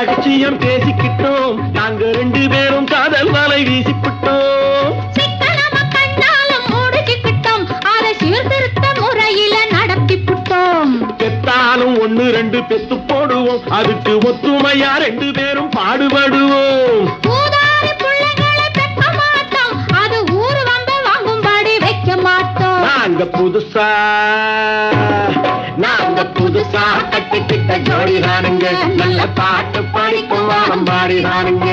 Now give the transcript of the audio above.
ரகசியம் பேசிக்கிட்டோம், நாங்க 2 பேரும் காதல் வலை வீசிக்கிட்டோம். சிக்கனமா கண்ணாலும் மூடிக்கிட்டோம், அதை சீர்திருத்த முறையில நடத்திவிட்டோம். பெத்தாலும் 1 2 பெத்து போடுவோம், அதுக்கு ஒத்துமையா 2 பேரும் பாடுபடுவோம். ஊதாரி பிள்ளைகளை பெற்க மாட்டோம், அது ஊர் வம்ப வாங்கும்படி வைக்க மாட்டோம். நாங்க புதுசா கட்டிக்கிட்ட ஜோடிதானுங்க, நல்ல பாட்டு பாடிக்கும் வாரம் பாடிதானுங்க.